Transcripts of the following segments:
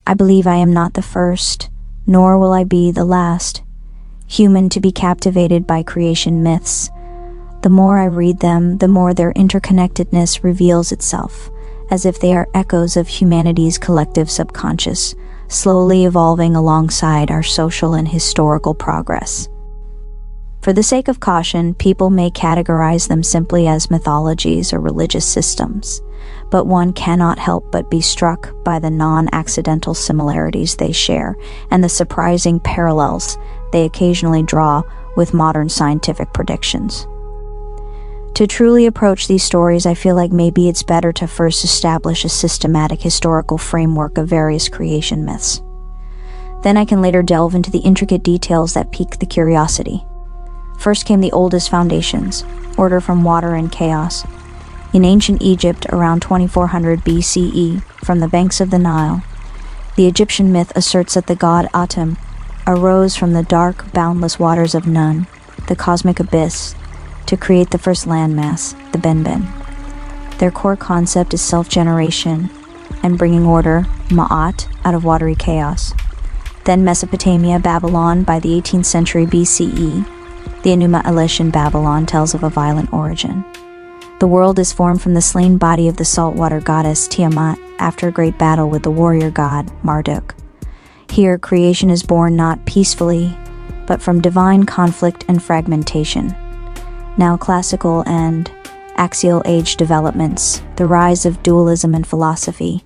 I believe I am not the first, nor will I be the last human to be captivated by creation myths. The more I read them, the more their interconnectedness reveals itself, as if they are echoes of humanity's collective subconscious, slowly evolving alongside our social and historical progress. For the sake of caution, people may categorize them simply as mythologies or religious systems, but one cannot help but be struck by the non-accidental similarities they share and the surprising parallels they occasionally draw with modern scientific predictions. To truly approach these stories, I feel like maybe it's better to first establish a systematic historical framework of various creation myths. Then I can later delve into the intricate details that pique the curiosity. First came the oldest foundations, order from water and chaos. In ancient Egypt, around 2400 BCE, from the banks of the Nile, the Egyptian myth asserts that the god Atum arose from the dark, boundless waters of Nun, the cosmic abyss, to create the first landmass, the Benben. Their core concept is self-generation and bringing order, Ma'at, out of watery chaos. Then Mesopotamia, Babylon, by the 18th century BCE, the Enuma Elish in Babylon tells of a violent origin. The world is formed from the slain body of the saltwater goddess Tiamat after a great battle with the warrior god Marduk. Here, creation is born not peacefully, but from divine conflict and fragmentation. Now classical and axial age developments, the rise of dualism in philosophy.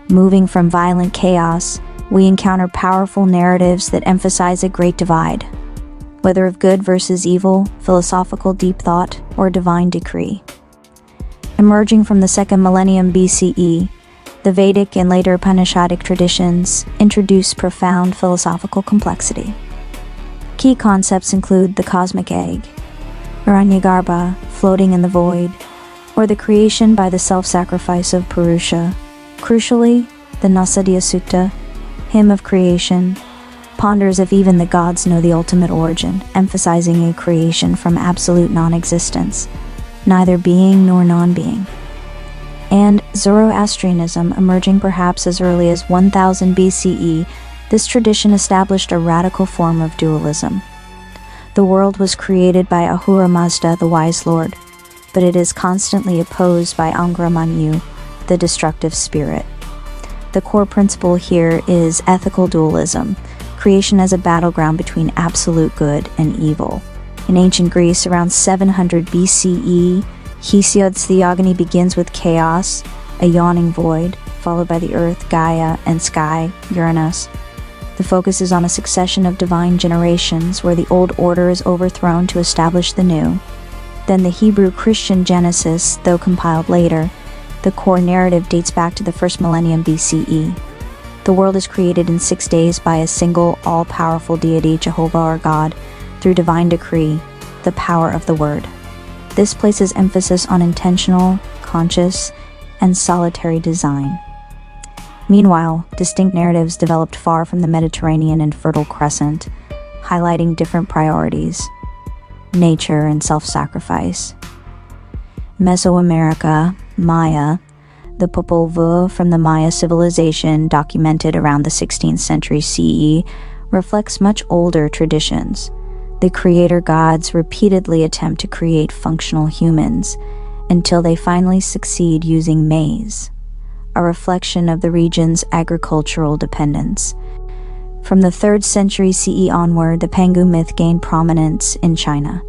Moving from violent chaos, we encounter powerful narratives that emphasize a great divide, whether of good versus evil, philosophical deep thought, or divine decree. Emerging from the second millennium BCE, the Vedic and later Upanishadic traditions introduce profound philosophical complexity. Key concepts include the cosmic egg, Hiranyagarbha, floating in the void, or the creation by the self-sacrifice of Purusha. Crucially, the Nasadiya Sutta, hymn of creation, ponders if even the gods know the ultimate origin, emphasizing a creation from absolute non-existence, neither being nor non-being. And Zoroastrianism, emerging perhaps as early as 1000 BCE, this tradition established a radical form of dualism. The world was created by Ahura Mazda, the wise lord, but it is constantly opposed by Angra Mainyu, the destructive spirit. The core principle here is ethical dualism, creation as a battleground between absolute good and evil. In ancient Greece, around 700 BCE, Hesiod's theogony begins with chaos, a yawning void, followed by the earth, Gaia, and sky, Uranus. The focus is on a succession of divine generations where the old order is overthrown to establish the new. Then the Hebrew Christian Genesis, though compiled later, the core narrative dates back to the first millennium BCE. The world is created in 6 days by a single, all-powerful deity, Jehovah or God, through divine decree, the power of the Word. This places emphasis on intentional, conscious, and solitary design. Meanwhile, distinct narratives developed far from the Mediterranean and Fertile Crescent, highlighting different priorities: nature and self-sacrifice. Mesoamerica, Maya, the Popol Vuh from the Maya civilization documented around the 16th century CE, reflects much older traditions. The creator gods repeatedly attempt to create functional humans until they finally succeed using maize, a reflection of the region's agricultural dependence. From the 3rd century CE onward, the Pangu myth gained prominence in China.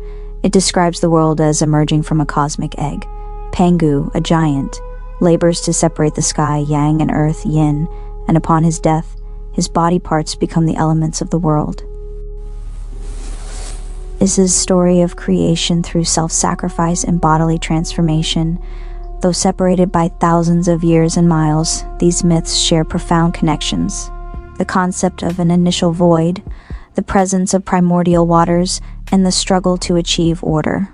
It describes the world as emerging from a cosmic egg. Pangu, a giant, labors to separate the sky, yang, and earth, yin, and upon his death, his body parts become the elements of the world. This is a story of creation through self-sacrifice and bodily transformation. Though separated by thousands of years and miles, these myths share profound connections. The concept of an initial void, the presence of primordial waters, and the struggle to achieve order.